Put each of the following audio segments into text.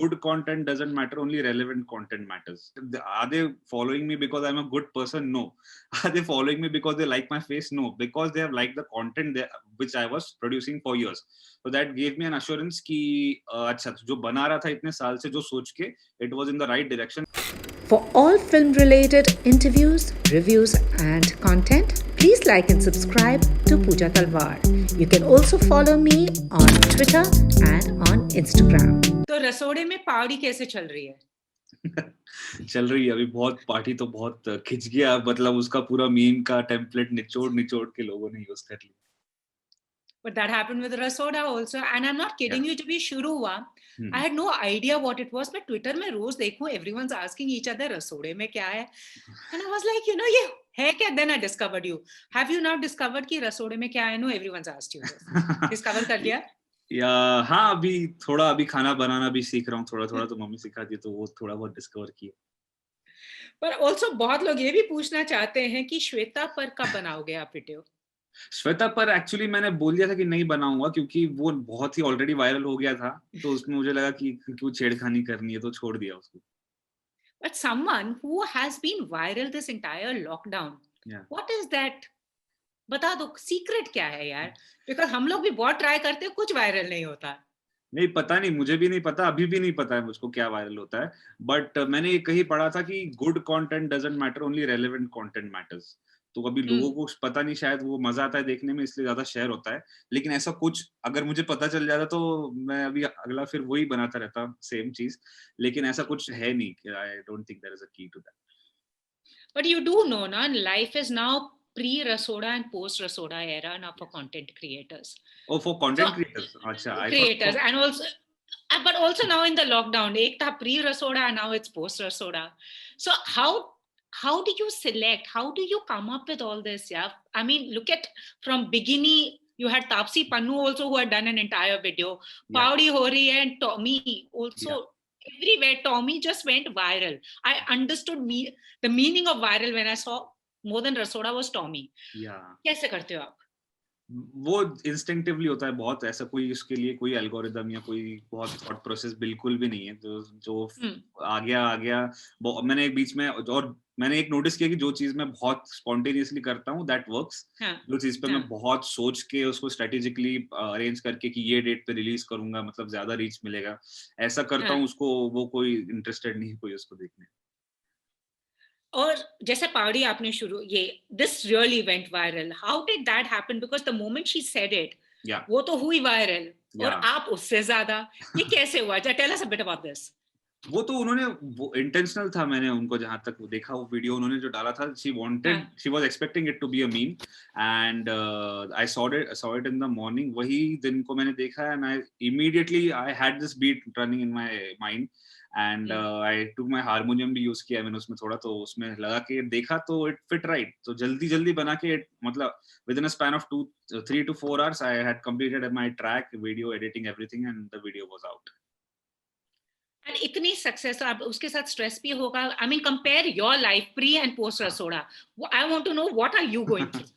good content doesn't matter, only relevant content matters. Are they following me because I'm a good person? No. Are they following me because they like my face? No. Because they have liked the content which I was producing for years. So that gave me an assurance कि अच्छा जो बना रहा था इतने साल से जो सोच के it was in the right direction. For all film-related interviews, reviews and content, please like and subscribe to Pooja Talwar. You can also follow me on Twitter and on Instagram. तो रसोड़े में पावड़ी कैसे चल रही है? चल रही है अभी बहुत पार्टी तो बहुत खिंच गया मतलब उसका पूरा मीम का टेम्पलेट निचोड़ के लोगों ने यूज कर लिया. But that happened with Rasoda also, and I'm not kidding you. जब ये शुरू हुआ, I had no idea what it was. मैं Twitter में रोज देखूं, everyone's asking each other रसोड़े में क्या है, and I was like, you know, ये है क्या? Then I discovered you. Have you now discovered कि रसोड़े में क्या है? No, everyone's asked you this. Discover कर लिया? या हाँ अभी खाना बनाना भी सीख रहा हूँ थोड़ा तो मम्मी सिखाती है तो वो थोड़ा बहुत डिस्कवर किया. पर also बहुत लोग ये भी पूछना चाहते हैं कि श्वेता पर कब बनाओगे आप वीडियो? श्वेता पर एक्चुअली मैंने बोल दिया था कि नहीं बनाऊंगा क्योंकि वो बहुत ही ऑलरेडी वायरल हो गया था तो उसमें मुझे लगा कि क्यों छेड़खानी करनी है तो छोड़ दिया उसको. But someone who has been viral this entire lockdown, what is that? बता दो सीक्रेट क्या है यार, बिकॉज हम लोग भी बहुत ट्राई करते हैं कुछ वायरल नहीं होता. नहीं पता नहीं मुझे भी नहीं पता अभी भी नहीं पता है मुझको क्या वायरल होता है बट मैंने कहीं पढ़ा था कि good content doesn't matter only relevant content matters. तो अभी लोगों को पता नहीं शायद वो मजा आता है देखने में इसलिए ज्यादा शेयर होता है लेकिन ऐसा कुछ अगर मुझे पता चल जाता तो मैं अभी अगला फिर वही बनाता रहता सेम चीज लेकिन ऐसा कुछ है नहीं. I don't think there is a key to that. But you do know ना life is now pre-Rasoda and post-Rasoda era now for content creators. Oh, for content creators. Acha, creators and also, but also now in the lockdown, ek tha pre-Rasoda and now it's post-Rasoda. So how do you select? How do you come up with all this? Yeah, I mean, look at from beginning. You had Taapsee Pannu also who had done an entire video. Paudi Hori and Tommy also. Yeah. Everywhere Tommy just went viral. I understood the meaning of viral when I saw more than Rasoda was Tommy. Yeah. कैसे करते हो आप? वो instinctively होता है बहुत ऐसा कोई उसके लिए कोई एल्गोरिदम या कोई बहुत थॉट प्रोसेस बिल्कुल भी नहीं है जो आ गया मैंने एक बीच में और मैंने एक नोटिस किया कि जो चीज मैं बहुत स्पॉन्टेनियसली करता हूँ दैट वर्क्स. जो चीज पे मैं बहुत सोच के उसको स्ट्रेटेजिकली अरेंज करके कि ये डेट पे रिलीज करूंगा मतलब ज्यादा रीच मिलेगा ऐसा करता हूँ उसको वो कोई इंटरेस्टेड नहीं कोई उसको देखने. और जैसे पावड़ी आपने शुरू ये this really went viral. How did that happen? Because the moment she said it वो तो हुई वायरल और आप उससे ज्यादा. ये कैसे हुआ? Tell us a bit about this. वो तो उन्होंने वो इंटेंशनल था. मैंने उनको जहां तक देखा वो वीडियो उन्होंने जो डाला था she was expecting it to be a meme and I saw it in the morning. वही दिन को मैंने देखा and I immediately I had this beat running in my mind and I took my harmonium भी use किया मैंने उसमें थोड़ा तो उसमें लगा के देखा तो इट फिट राइट. तो जल्दी बना के मतलब with in a span of 3 to 4 hours I had completed my track, video editing, everything and the video was out. And इतनी सक्सेस अब उसके साथ स्ट्रेस भी होगा. I mean compare your life pre and post Rasoda. I want to know what are you going through.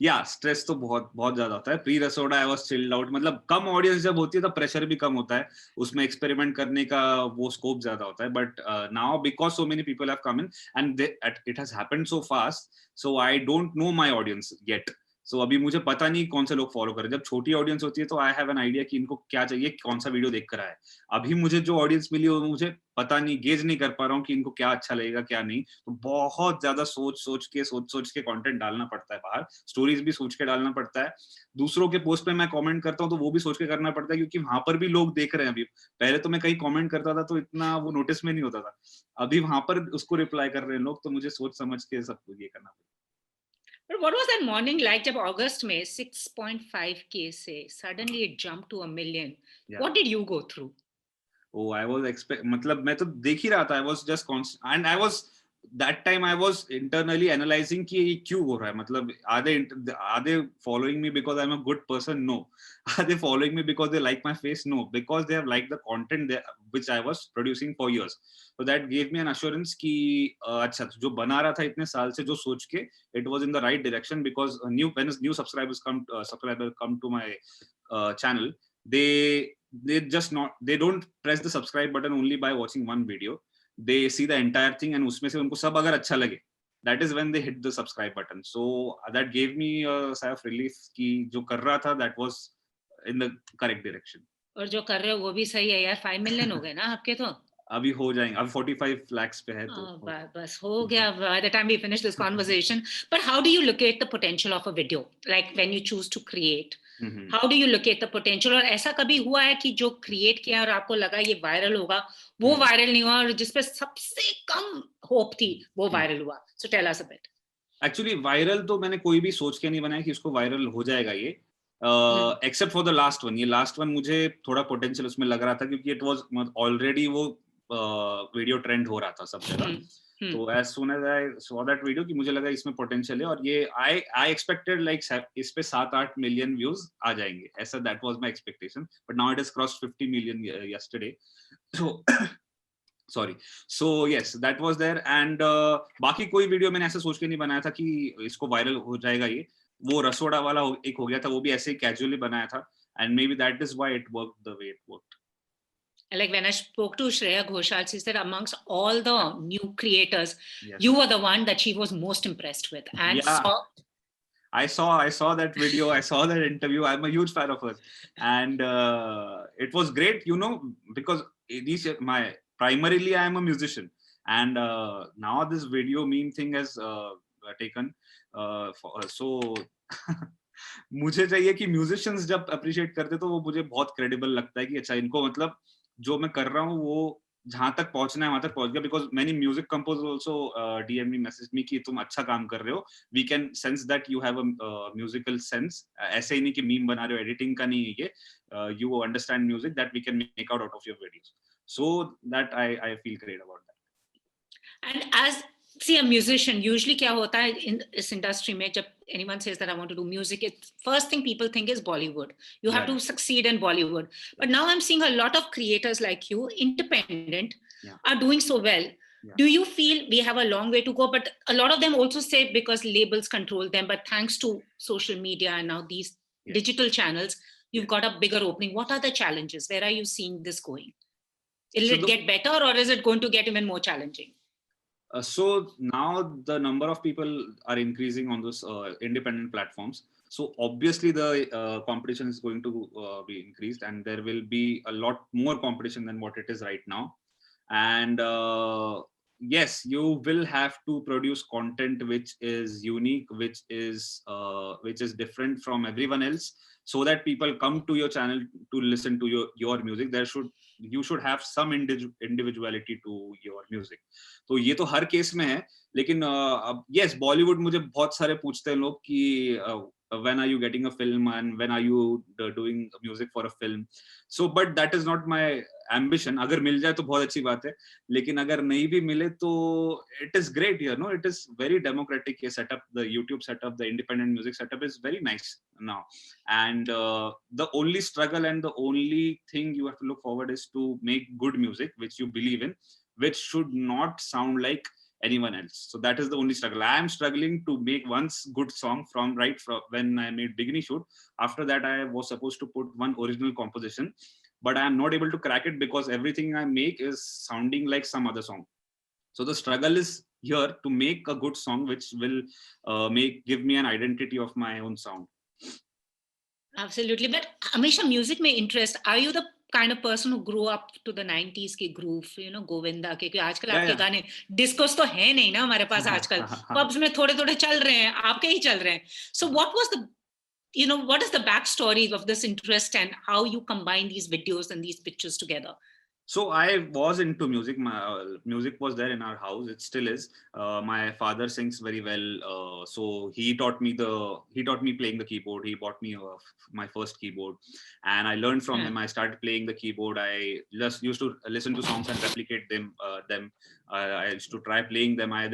या stress तो बहुत ज्यादा होता है. Pre Rasoda I was chilled out मतलब कम ऑडियंस जब होती है तो प्रेशर भी कम होता है उसमें एक्सपेरिमेंट करने का वो स्कोप ज्यादा होता है. But now because so many people have come in and it has happened so fast so I don't know my audience yet. So अभी मुझे पता नहीं कौन से लोग फॉलो करें. जब छोटी ऑडियंस होती है तो आई हैव एन आइडिया कि इनको क्या चाहिए कौन सा वीडियो देखकर आए. अभी मुझे जो ऑडियंस मिली वो मुझे पता नहीं गेज नहीं कर पा रहा हूँ कि इनको क्या अच्छा लगेगा क्या नहीं. तो बहुत ज्यादा सोच के कंटेंट डालना पड़ता है बाहर. स्टोरीज भी सोच के डालना पड़ता है. दूसरों के पोस्ट पे मैं कमेंट करता हूँ तो वो भी सोच के करना पड़ता है क्योंकि वहां पर भी लोग देख रहे हैं. अभी पहले तो मैं कहीं कमेंट करता था तो इतना वो नोटिस में नहीं होता था. अभी वहां पर उसको रिप्लाई कर रहे हैं लोग तो मुझे सोच समझ के सब ये करना पड़ता है. But what was that morning like जब अगस्त में 6.5K से suddenly it jumped to 1 million? Yeah. What did you go through? Oh, I was मतलब मैं तो देख ही रहा था. I was just constant and I was that time I was internally analyzing कि ये क्यों हो रहा है. मतलब are they following me because I'm a good person? No. Are they following me because they like my face? No. Because they have liked the content which I was producing for years. So that gave me an assurance कि अच्छा जो बना रहा था इतने साल से जो सोच के it was in the right direction because when new subscribers come to my channel they they don't press the subscribe button only by watching one video. They see the entire thing and उसमें से उनको सब अगर अच्छा लगे, that is when they hit the subscribe button. So that gave me a sigh of relief कि जो कर रहा था that was in the correct direction. और जो कर रहे हो वो भी सही है यार. 5 million हो गए ना आपके तो. अभी हो जाएंगे, अभी 45 lakhs पे है तो बस हो गया by the time we finish this conversation. But how do you locate the potential of a video, like when you choose to create? How do you locate the potential? और ऐसा कभी हुआ है कि जो create किया और आपको लगा ये viral होगा, वो viral नहीं हुआ, और जिसपे सबसे कम hope थी वो viral हुआ? So tell us a bit. Actually viral तो मैंने कोई भी सोच के नहीं बनाया कि इसको viral हो जाएगा ये, except for the last one. ये last one मुझे थोड़ा potential उसमें लग रहा था क्योंकि it was already वो वीडियो ट्रेंड हो रहा था सब जगह. तो as soon as I saw that video कि मुझे लगा इसमें पोटेंशियल है, और ये I expected like इस पे 7-8 million views आ जाएंगे, ऐसा that was my expectation, but now it has crossed 50 million yesterday. So sorry, so yes, that was there. And बाकी कोई वीडियो मैंने ऐसा सोच के नहीं बनाया था कि इसको वायरल हो जाएगा ये. वो रसोड़ा वाला एक हो गया था, वो भी ऐसे ही कैजुअली बनाया था, and maybe that is why it worked the way it worked. Like when I spoke to Shreya Ghoshal, she said amongst all the new creators, you were the one that she was most impressed with. And I saw that video, I saw that interview. I'm a huge fan of her, and it was great, you know, because primarily I am a musician, and now this video meme thing has taken so मुझे चाहिए कि musicians जब appreciate करते तो वो मुझे बहुत credible लगता है कि अच्छा इनको मतलब जो मैं कर रहा हूँ वो जहां तक पहुंचना है वहां तक पहुंच गया. Because many music composers also DM me, message me कि तुम अच्छा काम कर रहे हो, we can sense that you have a musical sense. ऐसे ही नहीं कि मीम बना रहे हो, एडिटिंग का नहीं है ये, you understand music that we can make out of your videos. So that I feel great about that. And as see a musician, usually क्या होता है in this industry में, जब anyone says that I want to do music, it's first thing people think is Bollywood. You have to succeed in Bollywood. But now I'm seeing a lot of creators like you, independent, are doing so well. Do you feel we have a long way to go? But a lot of them also say because labels control them, but thanks to social media and now these digital channels, you've got a bigger opening. What are the challenges? Where are you seeing this going? Will it get better, or is it going to get even more challenging? So now the number of people are increasing on those independent platforms. So obviously the competition is going to be increased, and there will be a lot more competition than what it is right now. And yes, you will have to produce content which is unique, which is different from everyone else, so that people come to your channel to listen to your music. You should have some individuality to your music. तो ये तो हर case में है, लेकिन yes, Bollywood मुझे बहुत सारे पूछते हैं लोग कि when are you getting a film and when are you doing music for a film. So but that is not my ambition. अगर मिल जाए तो बहुत अच्छी बात है, लेकिन अगर नहीं भी मिले तो it is great here, no? It is very democratic setup. The YouTube setup, the independent music setup is very nice now, and the only struggle and the only thing you have to look forward is to make good music which you believe in, which should not sound like anyone else. So that is the only struggle. I am struggling to make one good song from when I made Bikini Shoot. After that, I was supposed to put one original composition, but I am not able to crack it because everything I make is sounding like some other song. So the struggle is here to make a good song which will give me an identity of my own sound. Absolutely. But Amisha, music may interest. Are you the kind of person who grew up to the 90s के groove, you know, Govinda के? क्योंकि आजकल आपके गाने discourse तो है नहीं ना हमारे पास आजकल, पब्स में थोड़े चल रहे हैं, आपके ही चल रहे हैं. So what was the, you know, what is the backstory of this interest and how you combine these videos and these pictures together? So I was into music. My music was there in our house. It still is. My father sings very well, so he taught me playing the keyboard. He bought me my first keyboard, and I learned from him. I started playing the keyboard. I just used to listen to songs and replicate them. I used to try playing them. My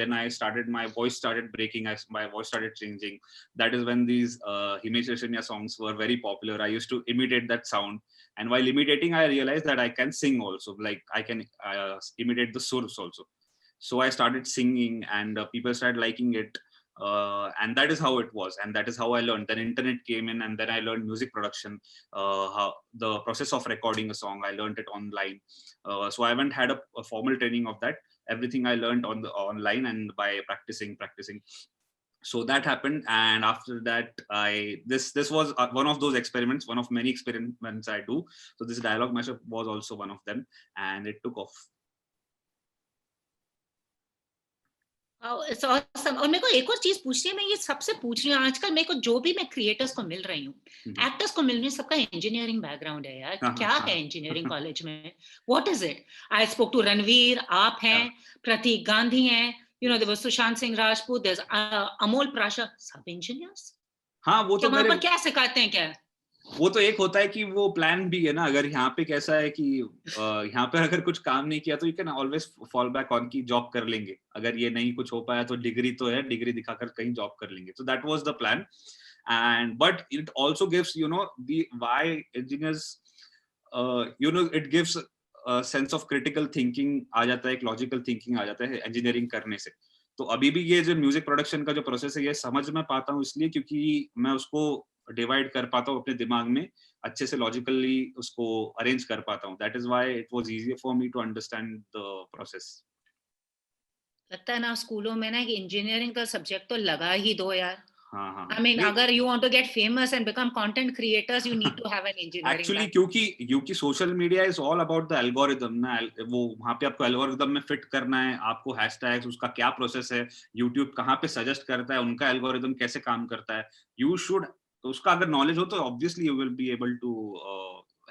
voice started breaking. My voice started changing. That is when these Himesh Reshammiya songs were very popular. I used to imitate that sound. And while imitating, I realized that I can sing also. Like I can imitate the surs also. So I started singing, and people started liking it. And that is how it was, and that is how I learned. Then internet came in, and then I learned music production, how the process of recording a song. I learned it online. So I haven't had a formal training of that. Everything I learned on the online and by practicing. So that happened, and after that, this was one of those experiments, one of many experiments I do. So this dialogue mashup was also one of them, and it took off. It's awesome. और मेरे को एक और चीज पूछनी है, मैं ये सबसे पूछ रही हूँ आजकल, मेरे को जो भी मैं क्रिएटर्स को मिल रही हूँ, एक्टर्स को मिल रही हूँ, सबका इंजीनियरिंग बैकग्राउंड है यार. क्या है इंजीनियरिंग कॉलेज में? What is it? I spoke to Ranveer, आप हैं, प्रतीक गांधी हैं, you know, there was Sushant Singh Rajput, there's Amol Prasha, सब इंजीनियर्स. हाँ, वो तो वहाँ पर क्या सिखाते हैं क्या? वो तो एक होता है कि वो प्लान भी है ना, अगर यहाँ पे कैसा है कि यहाँ पे अगर कुछ काम नहीं किया तो you can always fall back on की जॉब कर लेंगे. अगर ये नहीं कुछ हो पाया तो डिग्री तो है, डिग्री दिखाकर कहीं जॉब कर लेंगे. So that was the plan. And but it also gives you know the why engineers, you know, it gives sense of critical thinking आ जाता है, एक लॉजिकल थिंकिंग आ जाता है इंजीनियरिंग करने से. तो अभी भी ये जो म्यूजिक प्रोडक्शन का जो प्रोसेस है ये समझ में पाता हूँ इसलिए क्योंकि मैं उसको डिवाइड कर पाता हूँ अपने दिमाग में, अच्छे से लॉजिकली उसको अरेंज कर पाता हूँ. That is why it was easier for me to understand the process. लगता है ना स्कूलों में ना कि इंजीनियरिंग का सब्जेक्ट तो लगा ही दो यार. हाँ. I mean, अगर you want to get famous and become content creators, you need to have an engineering. Actually, क्योंकि social media is all about the algorithm ना, वो वहाँ पे आपको algorithm में fit करना है, आपको hashtags, उसका क्या process है, YouTube कहाँ पे suggest करता है, उनका algorithm कैसे काम करता है, you should, तो उसका अगर knowledge हो तो obviously you will be able to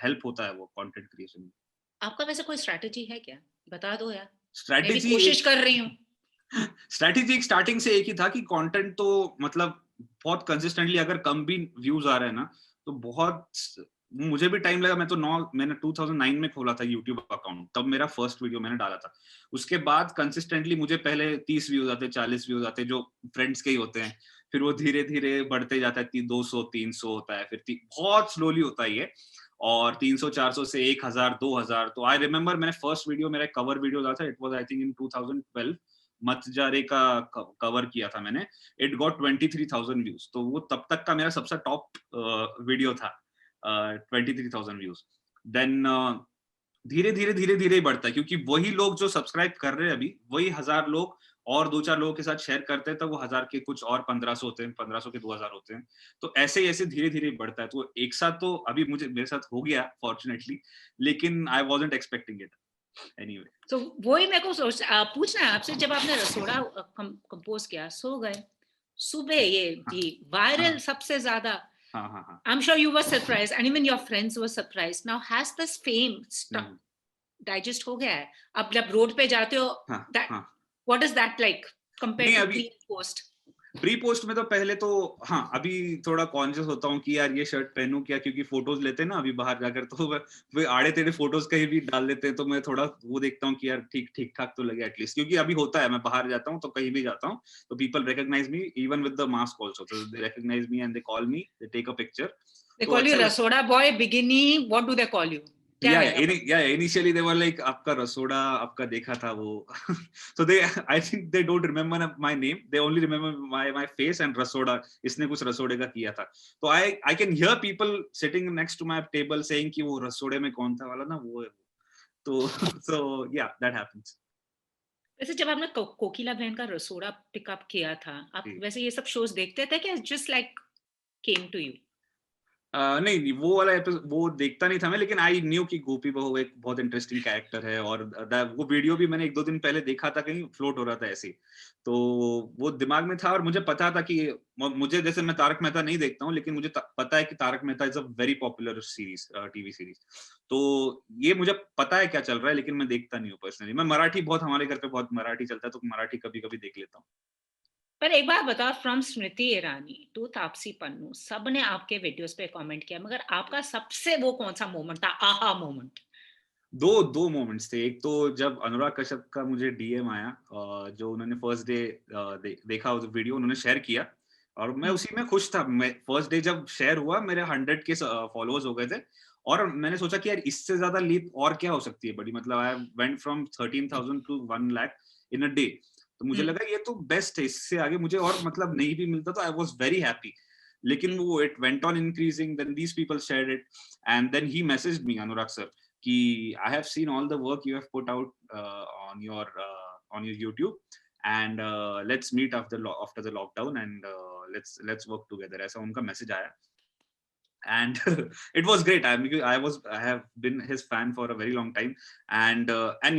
help होता है वो content creation में. आपका वैसे कोई strategy है क्या? बता दो यार. Strategy कोशिश कर रही हूँ. Strategy starting से एक ही था कि content तो मतलब बहुत कंसिस्टेंटली अगर कम भी व्यूज आ रहे हैं ना तो बहुत, मुझे भी टाइम लगा. मैंने 2009 में खोला था यूट्यूब अकाउंट, तब मेरा फर्स्ट वीडियो मैंने डाला था. उसके बाद कंसिस्टेंटली मुझे पहले 30 व्यूज आते, 40 व्यूज आते जो फ्रेंड्स के ही होते हैं, फिर वो धीरे धीरे बढ़ते जाता है, 200 300 होता है, फिर बहुत स्लोली होता है ये, और 300 400 से 1000 2000. तो आई रिमेम्बर मैंने फर्स्ट वीडियो, मेरा कवर वीडियो डाला था, it was I think in 2012, मत जा रे का कवर किया था मैंने. It got 23,000 views. तो वो तब तक का मेरा सबसे टॉप वीडियो था, 23,000 व्यूज. देन धीरे धीरे बढ़ता है क्योंकि वही लोग जो सब्सक्राइब कर रहे हैं अभी, वही 1000 लोग और 2-4 लोगों के साथ शेयर करते हैं, तो वो 1000 के कुछ और 1500 होते हैं, 1500 के 2000 होते हैं. तो ऐसे धीरे बढ़ता है. तो एक साथ तो अभी मेरे साथ हो गया फॉर्चुनेटली, लेकिन I wasn't expecting it. Anyway. So वही मेरे को पूछना है आपसे, जब आपने रसोड़ा कंपोज किया, सो गए सुबह, ये थी वायरल सबसे ज्यादा. I'm sure you were surprised and even your friends were surprised. Now has this fame digest हो गया है? अब जब रोड पे जाते हो, what is that like compared to pre-post? Pre post में तो पहले तो हाँ, अभी थोड़ा कॉन्शियस होता हूँ कि यार ये शर्ट पहनूं क्या, क्योंकि फोटोज लेते हैं ना अभी बाहर जाकर, तो वे आड़े तेरे फोटोज कहीं भी डाल देते हैं, तो मैं थोड़ा वो देखता हूँ कि यार ठीक ठाक तो लगे एटलीस्ट. क्योंकि अभी होता है, मैं बाहर जाता हूँ तो कहीं भी जाता हूँ तो people recognise me even with the mask also. तो they recognise me and they call me, they take a picture. They call you Rasoda boy, Bikini, what do they call you? Initially they were like, आपका रसोड़ा, आपका देखा था वो. So I think they don't remember my name, they only remember my face and Rasoda, इसने कुछ रसोड़े का किया था. तो I can hear people sitting next to my table saying कि वो रसोड़े में कौन था वाला ना, वो है. तो so yeah, that happens. वैसे जब आपने कोकिला बहन का रसोड़ा पिकअप किया था, आप वैसे ये सब शोज देखते थे क्या, just like came to you? नहीं, वो वाला वो देखता नहीं था मैं, लेकिन आई न्यू कि गोपी बहू एक बहुत इंटरेस्टिंग कैरेक्टर है, और वो वीडियो भी मैंने 1-2 दिन पहले देखा था, कहीं फ्लोट हो रहा था ऐसे, तो वो दिमाग में था. और मुझे पता था कि मुझे, जैसे मैं तारक मेहता नहीं देखता हूँ, लेकिन मुझे पता है कि Tarak Mehta is a very popular series, TV series. तो ये मुझे पता है क्या चल रहा है, लेकिन मैं देखता नहीं हूँ पर्सनली. मैं मराठी बहुत, हमारे घर पे बहुत मराठी चलता है, तो मराठी कभी कभी देख लेता हूँ. पर एक बात बताओ, फ्रॉम स्मृति ईरानी टू तापसी पन्नू, सबने आपके वीडियोस पे कमेंट किया, मगर आपका सबसे वो कौन सा मोमेंट था, आहा मोमेंट? दो मोमेंट्स थे. एक तो जब अनुराग कश्यप का मुझे डीएम आया, जो उन्होंने फर्स्ट डे देखा उस वीडियो, उन्होंने शेयर किया, और मैं उसी में खुश था. मैं फर्स्ट डे जब शेयर हुआ, मेरे 100 के फॉलोअर्स हो गए थे, और मैंने सोचा कि यार इससे ज्यादा लीप और क्या हो सकती है बड़ी. मतलब I went from 13,000 to 1 lakh in a day. तो मुझे लगा ये तो बेस्ट है, इससे आगे मुझे और मतलब नहीं भी मिलता तो आई वाज वेरी हैप्पी. लेकिन वो it went on increasing, then these people shared it and then he messaged me, Anurag sir, कि I have seen all the work you have put out on your YouTube and let's meet after the lockdown and let's work together. ऐसा उनका message आया. And it was great. I have been his fan for a very long time and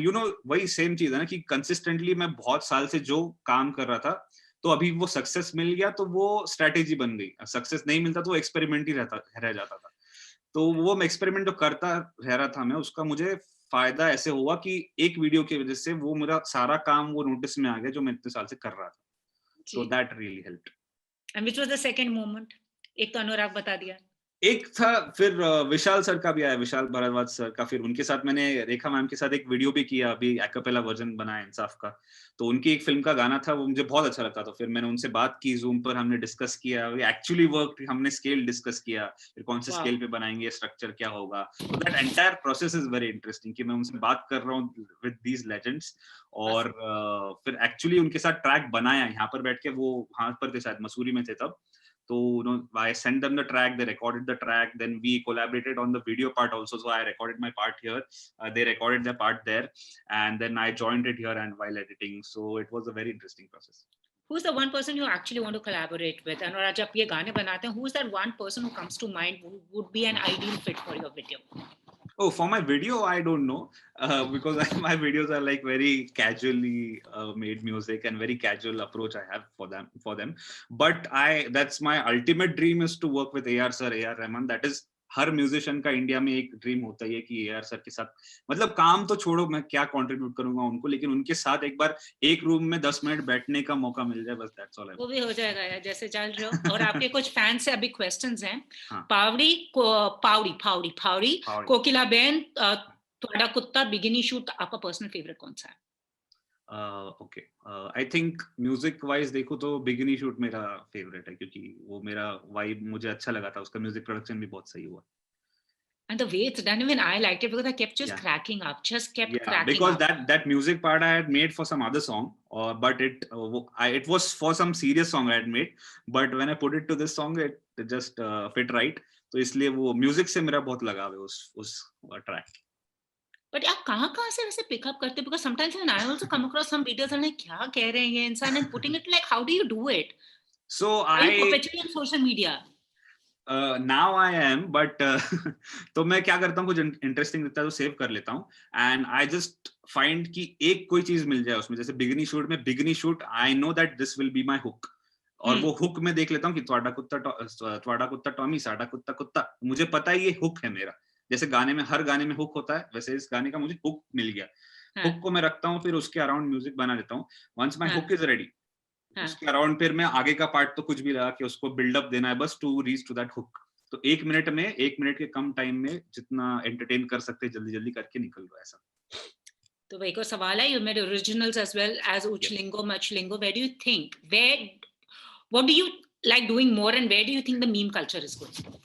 you know वही same चीज है ना कि consistently मैं बहुत साल से जो काम कर रहा था, तो अभी वो सक्सेस मिल गया तो वो स्ट्रेटेजी बन गई. सक्सेस नहीं मिलता तो वो एक्सपेरिमेंट ही रह जाता था. तो वो एक्सपेरिमेंट जो करता रह रहा था मैं, उसका मुझे फायदा ऐसे हुआ कि एक वीडियो की वजह से वो मेरा सारा काम वो नोटिस में आ गया जो मैं इतने साल से कर रहा था. So that really helped. And which was the second moment? एक तो अनुराग बता दिया. एक था फिर विशाल सर का भी आया, विशाल भारद्वाज सर का. फिर उनके साथ मैंने रेखा मैम के साथ एक वीडियो भी किया, अभी एक्पेला वर्जन बनाया इंसाफ का. तो उनकी एक फिल्म का गाना था, वो मुझे बहुत अच्छा लगा. तो फिर मैंने उनसे बात की, जूम पर हमने डिस्कस किया, एक्चुअली वर्क, हमने स्केल डिस्कस किया, फिर कौन से स्केल पे बनाएंगे, स्ट्रक्चर क्या होगा. तो that entire process is very interesting कि मैं उनसे बात कर रहा हूँ विद दीज लेजेंड्स. और फिर एक्चुअली उनके साथ ट्रैक बनाया यहाँ पर बैठ के. वो वहां पर थे शायद, मसूरी में थे तब. So, you know, I sent them the track, they recorded the track, then we collaborated on the video part also. So I recorded my part here, they recorded their part there, and then I joined it here and while editing. So it was a very interesting process. Who's the one person you actually want to collaborate with? And जब ये गाने बनाते हैं, who's that one person who comes to mind who would be an ideal fit for your video? Oh, for my video, I don't know, because my videos are like very casually made music and very casual approach I have for them. But that's my ultimate dream is to work with AR sir, AR Rahman. That is her musician का India में एक dream होता है कि AR sir के साथ, मतलब काम तो छोड़ो मैं क्या कंट्रीब्यूट करूंगा उनको, लेकिन उनके साथ एक बार एक रूम में 10 मिनट बैठने का मौका मिल जाए, बस दैट्स ऑल. वो भी हो जाएगा यार, जैसे चल रहे हो. और आपके कुछ फैंस से अभी क्वेश्चंस हैं. हाँ. पावड़ी कोकिला बेन, थोड़ा कुत्ता, बिगिनी शूट, आपका पर्सनल फेवरेट कौन सा है? Okay, I think music wise देखो तो बिगिनी शूट मेरा फेवरेट है, क्योंकि वो मेरा वाइब मुझे अच्छा लगा था, उसका म्यूजिक प्रोडक्शन भी बहुत सही हुआ. And the way it's done, even I liked it because I kept just cracking up, cracking because up. that music part I had made for some other song, but it was for some serious song I had made, but when I put it to this song it just fit right. तो इसलिए वो music से मेरा बहुत लगाव है उस track. But आप कहाँ से वैसे पिकअप करते? Because sometimes when I also come across some videos, I'm like, क्या कह रहे हैं ये इंसान, and putting it like, how do you do it? So Are you perpetually on social media? Now I am, but तो मैं क्या करता हूँ, कुछ इंटरेस्टिंग दिखता है तो सेव कर लेता हूँ, and I just find कि एक कोई चीज मिल जाए उसमें. जैसे bikini shoot I know that this will be my hook, और वो हुक में देख लेता हूँ कि त्वाड़ा कुत्ता टॉमी, साडा कुत्ता, मुझे पता है ये हुक है मेरा. जैसे गाने में हर गाने में हुक होता है, वैसे इस गाने का मुझे हुक मिल गया. हुक को मैं रखता हूँ, फिर उसके अराउंड म्यूजिक बना देता हूँ. Once my hook is ready, उसके अराउंड फिर मैं आगे का पार्ट तो कुछ भी लगा कि उसको बिल्डअप देना है बस to reach to that hook. तो 1 मिनट के कम टाइम में जितना एंटरटेन कर सकते जल्दी करके निकल लो ऐसा. तो वही को सवाल है, you made originals as well as Uchlingo, Muchlingo. Where do you think, what do you like doing more, and where do you think the meme culture is going?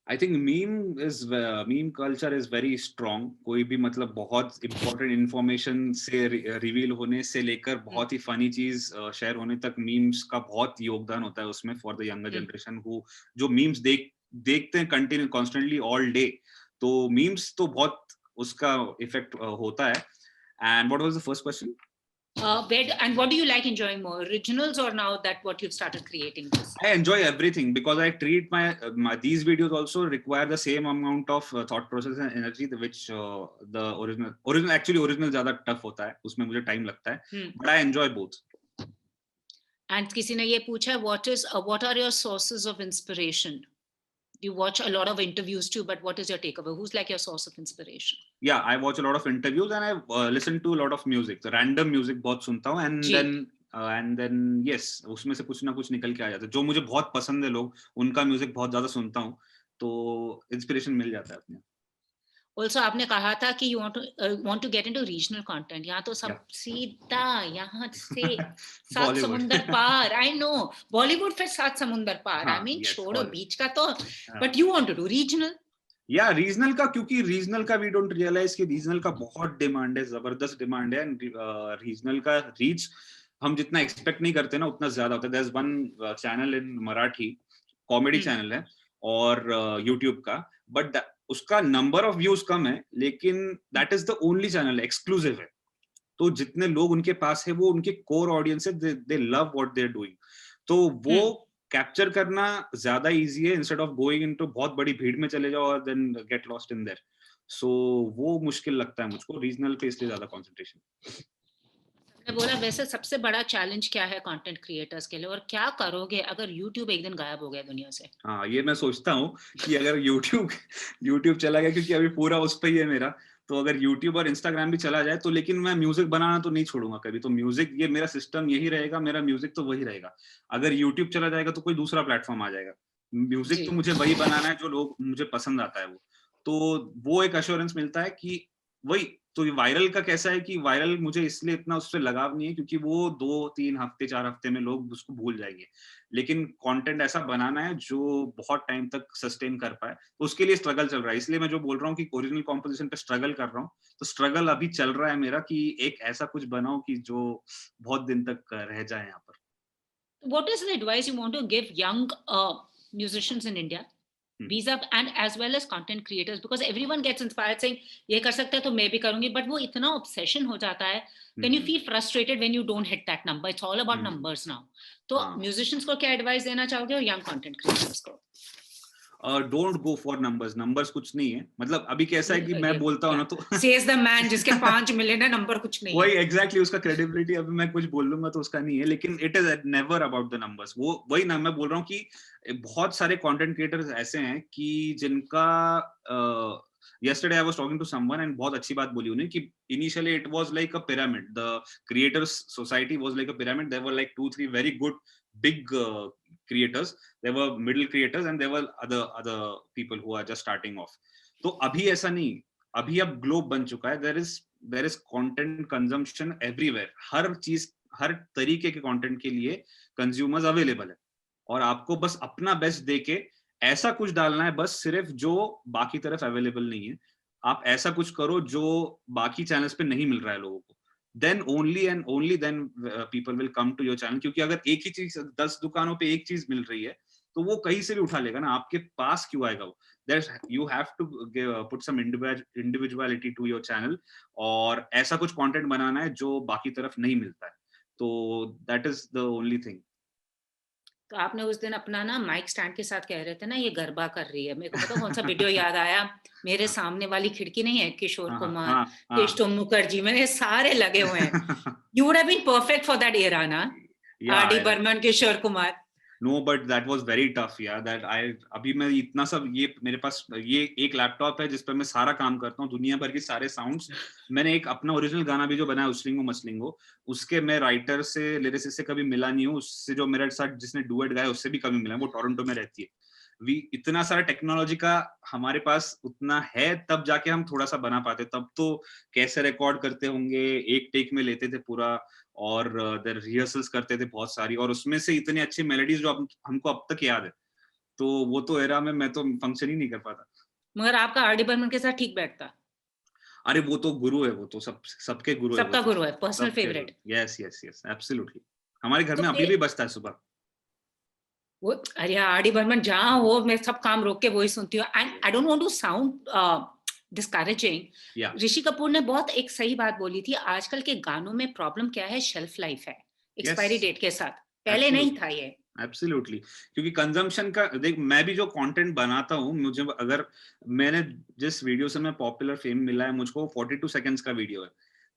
I think meme culture is very strong. कोई भी मतलब बहुत important information से reveal होने से लेकर बहुत ही funny चीज शेयर होने तक मीम्स का बहुत योगदान होता है उसमें for the younger generation who जो मीम्स देखते हैं कंटिन्यू कॉन्स्टेंटली ऑल डे. तो मीम्स तो बहुत उसका इफेक्ट होता है. And what was the first question? And what do you like enjoying more, originals or now that what you've started creating this? I enjoy everything because I treat my these videos also require the same amount of thought process and energy which the original ज़्यादा tough होता है, उसमें मुझे time लगता है, but I enjoy both. And किसी ने ये पूछा, what are your sources of inspiration? You watch a lot of interviews too, but what is your takeaway? Who's like your source of inspiration? Yeah, I watch a lot of interviews and I listen to a lot of music. So random music बहुत सुनता हूँ and then yes, उसमें से कुछ ना कुछ निकल के आ जाता है. जो मुझे बहुत पसंद है लोग, उनका म्यूजिक बहुत ज्यादा सुनता हूँ, तो इंस्पिरेशन मिल जाता है अपने. Also, आपने कहा था कि you want to get into regional content. यहाँ तो सब सीधा यहाँ से 7 समुंदर पार. I know Bollywood फिर 7 समुंदर पार. I mean छोड़ो बीच का तो, but you want to do regional. या रीजनल का, क्योंकि रीजनल का वी डोंट रियलाइज कि रीजनल का बहुत डिमांड है, जबरदस्त डिमांड है. रीजनल का रीच हम जितना एक्सपेक्ट नहीं करते ना उतना ज्यादा होता है. There's one channel in Marathi, comedy channel है और यूट्यूब का, बट उसका नंबर ऑफ व्यूज कम है, लेकिन that is the only channel, exclusive है. तो जितने लोग उनके पास है वो उनके कोर ऑडियंस है, they love what they are doing. तो वो कैप्चर करना ज्यादा इजी है इंस्टेड ऑफ गोइंग इनटू बहुत बड़ी भीड़ में चले जाओ और then get lost in there. So वो मुश्किल लगता है मुझको, रीजनल पे इसलिए ज्यादा कंसंट्रेशन. मैं बोला वैसे सबसे बड़ा चैलेंज क्या है कंटेंट क्रिएटर्स के लिए, और क्या करोगे अगर YouTube एक दिन गायब हो गया दुनिया से? हाँ, ये मैं सोचता हूँ कि अगर यूट्यूब चला गया, क्योंकि अभी पूरा उस पे ही है मेरा, तो अगर यूट्यूब और इंस्टाग्राम भी चला जाए तो, लेकिन मैं म्यूजिक बनाना तो नहीं छोड़ूंगा कभी. तो म्यूजिक, ये मेरा सिस्टम यही रहेगा, मेरा म्यूजिक तो वही रहेगा. अगर यूट्यूब चला जाएगा तो कोई दूसरा प्लेटफॉर्म आ जाएगा. म्यूजिक तो मुझे वही बनाना है जो लोग मुझे पसंद आता है. वो एक अश्योरेंस मिलता है कि वही. तो वायरल का कैसा है कि वायरल मुझे इसलिए इतना उससे लगाव नहीं है क्योंकि वो 2-3 हफ्ते 4 हफ्ते में लोग उसको भूल जाएंगे. लेकिन कंटेंट ऐसा बनाना है जो बहुत टाइम तक सस्टेन कर पाए, तो उसके लिए स्ट्रगल चल रहा है. इसलिए मैं जो बोल रहा हूँ कि ओरिजिनल कॉम्पोजिशन पे स्ट्रगल कर रहा हूँ, तो स्ट्रगल अभी चल रहा है मेरा कि एक ऐसा कुछ बनाओ कि जो बहुत दिन तक रह जाए यहाँ पर. What is the advice you want to give young musicians in India? Visa and as well as content creators, because everyone gets inspired saying ये कर सकता है तो मैं भी करूंगी, but वो इतना obsession हो जाता है. Then you feel frustrated when you don't hit that number. It's all about numbers now. तो musicians को क्या advice देना चाहोगे और young content creators को? Don't go for numbers. Numbers कुछ नहीं है. मतलब अभी कैसा है कि मैं बोलता हूँ ना तो says the man जिसके 5 मिलियन है, नंबर कुछ नहीं. वही एग्जैक्टली उसका क्रेडिबिलिटी अभी मैं कुछ बोल लूंगा तो उसका नहीं है, लेकिन it is never about the numbers. वो वही ना मैं बोल रहा हूँ कि बहुत सारे कंटेंट क्रिएटर्स ऐसे हैं कि जिनका yesterday I was talking to someone and बहुत अच्छी बात बोली उन्हें कि initially it was like a pyramid. The creators society was like a pyramid. There were like 2-3 very good big creators. There were middle creators and there were other people who are just starting off. तो अभी ऐसा नहीं. अभी अब globe बन चुका है. there is content consumption everywhere. हर चीज, हर तरीके के कंटेंट के लिए कंज्यूमर्स अवेलेबल है और आपको बस अपना बेस्ट देके ऐसा कुछ डालना है बस सिर्फ जो बाकी तरफ अवेलेबल नहीं है. आप ऐसा कुछ करो जो बाकी चैनल्स पे नहीं मिल रहा है लोगों को. then only and only then people will come to your channel. क्योंकि अगर एक ही चीज 10 दुकानों पे एक चीज मिल रही है तो वो कहीं से भी उठा लेगा ना. आपके पास क्यों आएगा वो? You have to put some individuality to your channel और ऐसा कुछ कंटेंट बनाना है जो बाकी तरफ नहीं मिलता है. तो that is the only thing. तो आपने उस दिन अपना ना माइक स्टैंड के साथ कह रहे थे ना ये गरबा कर रही है, मेरे को पता कौन सा वीडियो याद आया. मेरे सामने वाली खिड़की नहीं है, किशोर कुमार, केशव मुखर्जी, मैंने सारे लगे हुए हैं. You would have been perfect for that era ना. R D. Burman, Kishore Kumar. No, but that was very tough, yeah. That अभी मैं इतना सब, ये मेरे पास ये एक लैपटॉप है जिस पर मैं सारा काम करता हूँ, दुनिया भर के सारे साउंड्स. मैंने एक अपना ओरिजिनल गाना भी जो बनाया उस्लिंगो मसलिंगो, उसके मैं राइटर से, लिरिसिस्ट से कभी मिला नहीं हूँ. उससे जो मेरे साथ जिसने डुएट गाया उससे भी कभी मिला. वो टोरंटो में रहती है. इतना सारा टेक्नोलॉजी का हमारे पास उतना है, तब जाके हम थोड़ा सा बना पाते. तब तो कैसे रिकॉर्ड करते होंगे, एक टेक में लेते थे पूरा और रिहर्सल्स करते थे बहुत सारी, और उसमें से इतनी अच्छी मेलोडीज जो हमको अब तक याद है. तो वो तो एरा में मैं तो फंक्शन ही नहीं कर पाता. मगर आपका आर.डी. बर्मन के साथ ठीक बैठता. अरे वो तो गुरु है, वो तो सबके गुरु है. सबका गुरु है, personal favourite. Yes yes yes, absolutely. हमारे घर में अभी भी बजता है सुबह वो. अरे आर.डी. बर्मन जहाँ हो मैं सब काम रोक के वही सुनती हूँ. And I don't want to sound discouraging. Rishi Kapoor ने बहुत एक सही बात बोली थी. आजकल के गानों में प्रॉब्लम क्या है? शेल्फ लाइफ है, एक्सपायरी डेट के साथ. पहले नहीं था ये. एब्सोल्युटली. क्योंकि कंजम्पशन का देख, मैं भी जो कंटेंट बनाता हूँ, मुझे अगर मैंने जिस वीडियो से मैं पॉपुलर फेम मिला है मुझको 42 सेकंड्स का वीडियो है.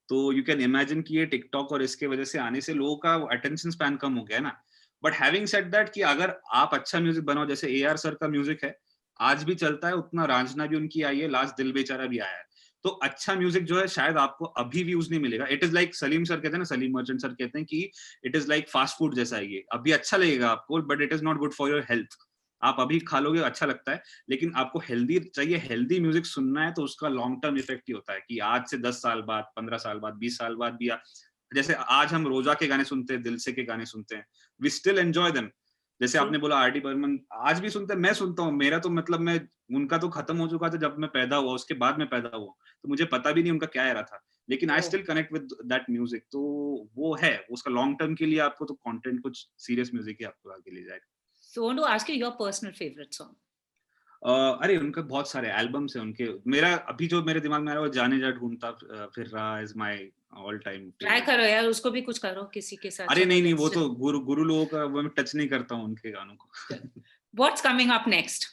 तो यू कैन इमेजिन कि ये टिकटॉक और इसके वजह से आने से लोगों का अटेंशन स्पैन कम हो गया है ना. बट हैविंग सेड दैट कि अगर आप अच्छा म्यूजिक बनाओ, जैसे ए.आर. सर का म्यूजिक है आज भी चलता है, उतना रांझना भी उनकी आई है, लास्ट दिल बेचारा भी आया है. तो अच्छा म्यूजिक जो है शायद आपको अभी व्यूज नहीं मिलेगा. It is like Salim sir कहते हैं ना, सलीम मर्चेंट सर कहते हैं कि it is like fast food जैसा है. ये अभी अच्छा लगेगा आपको, but it is not good for your health. आप अभी खा लोगे अच्छा लगता है, लेकिन आपको हेल्दी चाहिए, हेल्दी म्यूजिक सुनना है तो उसका लॉन्ग टर्म इफेक्ट ही होता है कि आज से 10 साल बाद, 15 साल बाद, 20 साल बाद भी जैसे आज हम रोजा के गाने सुनते हैं, दिल से के गाने सुनते हैं, वी स्टिल एंजॉय देम. जैसे आपने बोला आर.डी. बर्मन आज भी सुनते हैं, मैं सुनता हूँ. मेरा तो मतलब मैं, उनका तो खत्म हो चुका था जब मैं पैदा हुआ, उसके बाद मैं पैदा हुआ, तो मुझे पता भी नहीं उनका क्या एरा था. लेकिन I still connect with that music. तो वो है उसका लॉन्ग टर्म के लिए आपको तो कंटेंट कुछ सीरियस म्यूजिक ही आपको आगे ले जाएगा. So I want to ask you your personal favorite song. अरे उनके बहुत सारे एल्बम्स हैं उनके. मेरा अभी जो मेरे दिमाग में आ रहा है वो जाने जा ढूंढता फिर रहा is my all time. Try करो यार, उसको भी कुछ करो किसी के साथ. अरे नहीं वो तो गुरु लोगों का वो मैं टच नहीं करता हूँ उनके गानों को. What's coming up next?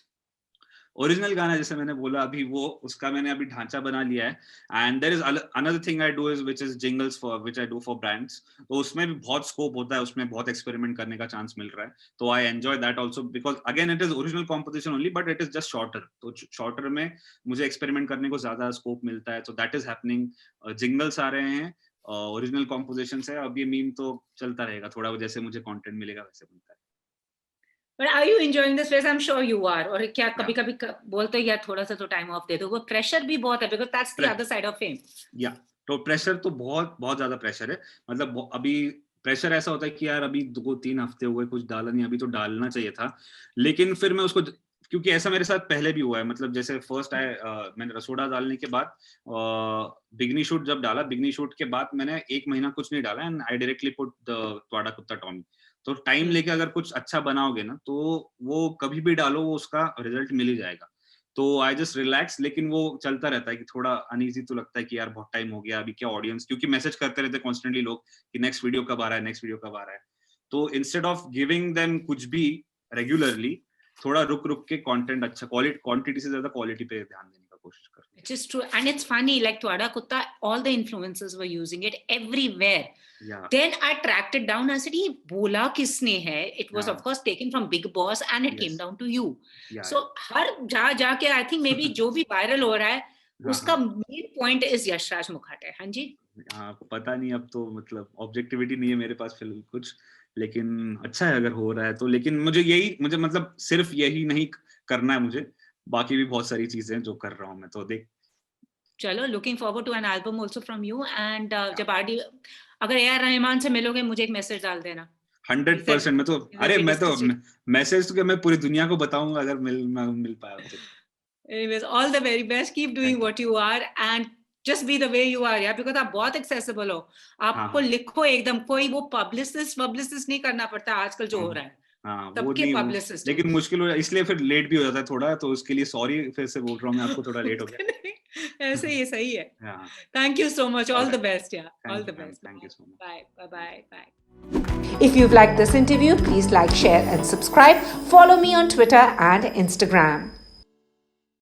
Original गाना जैसे मैंने बोला अभी वो उसका मैंने अभी ढांचा बना लिया है. And there is another thing I do is which is jingles for which I do for brands. तो उसमें भी बहुत स्कोप होता है, उसमें बहुत एक्सपेरिमेंट करने का चांस मिल रहा है. तो I enjoy that also because again it is original composition only but it is just shorter. तो शॉर्टर में मुझे एक्सपेरिमेंट करने को ज्यादा स्कोप मिलता है. तो दैट इज हैपनिंग. जिंगल्स आ रहे हैं, ओरिजिनल कॉम्पोजिशन है. अब ये मीम तो चलता रहेगा थोड़ा, जैसे मुझे कंटेंट मिलेगा वैसे बनता है. But are you enjoying this phase? I'm sure you are. और क्या कभी कभी बोलते हैं यार थोड़ा सा तो टाइम ऑफ दे दो. वो प्रेशर भी बहुत है because that's the other side of fame. या तो प्रेशर तो बहुत बहुत ज्यादा प्रेशर है. मतलब अभी प्रेशर ऐसा होता है कि यार अभी 2-3 हफ्ते हुए कुछ डाला नहीं, अभी तो डालना चाहिए था. लेकिन फिर मैं उसको, क्योंकि ऐसा मेरे साथ पहले भी हुआ है. मतलब जैसे फर्स्ट मैंने रसोड़ा डालने के बाद बिगनी शूट जब डाला, बिगनी शूट के बाद मैंने 1 महीना कुछ नहीं डाला एंड आई डायरेक्टली पुट त्वाड़ा कुत्ता टॉमी. तो टाइम लेके अगर कुछ अच्छा बनाओगे ना तो वो कभी भी डालो वो उसका रिजल्ट मिल ही जाएगा. तो आई जस्ट रिलैक्स. लेकिन वो चलता रहता है कि थोड़ा अनईजी तो लगता है कि यार बहुत टाइम हो गया, अभी क्या ऑडियंस, क्योंकि मैसेज करते रहते कॉन्स्टेंटली लोग कि नेक्स्ट वीडियो कब आ रहा है, नेक्स्ट वीडियो कब आ रहा है. तो इंस्टेड ऑफ गिविंग देम कुछ भी रेगुलरली, थोड़ा रुक के कंटेंट अच्छा, क्वांटिटी से ज्यादा क्वालिटी पे ध्यान देने का कोशिश कर. Which is true, and it's funny, like Twada Kutta, all the influencers were using it everywhere. Yeah. Then I tracked it down. I said, "ये बोला किसने है?" It was of course taken from Big Boss, and it came down to you. So हर जाके I think maybe जो भी viral हो रहा है उसका main point is Yashraj Mukherjee. हाँ जी. हाँ पता नहीं, अब तो मतलब ऑब्जेक्टिविटी नहीं है मेरे पास फिलहाल कुछ, लेकिन अच्छा है अगर हो रहा है तो. लेकिन मुझे मतलब सिर्फ यही नहीं करना है, मुझे बाकी भी बहुत सारी चीजें हैं जो कर रहा हूँ मैं. तो देख चलो, looking forward to an album also from you. And जब अगर ए.आर. रहमान से मिलोगे मुझे एक मैसेज डाल देना. 100%. मैं तो मैसेज तो मैं पूरी दुनिया को बताऊंगा अगर मिल पाया तो. Anyways, all the very best. Keep doing what you are and just be the way you are, yeah, because आप बहुत accessible हो. आपको लिखो एकदम, कोई वो publicist नहीं करना पड़ता आजकल जो हो रहा है. सबके publicist. लेकिन मुश्किल हो जाए इसलिए फिर लेट भी हो जाता है थोड़ा, तो उसके लिए सॉरी फिर से बोल रहा हूँ मैं आपको, थोड़ा लेट हो गया. ऐसे ही सही है. Thank you so much. All the best. Yeah. All the best. Thank you so much. Bye. If you've liked this interview, please like, share, and subscribe. Follow me on Twitter and Instagram.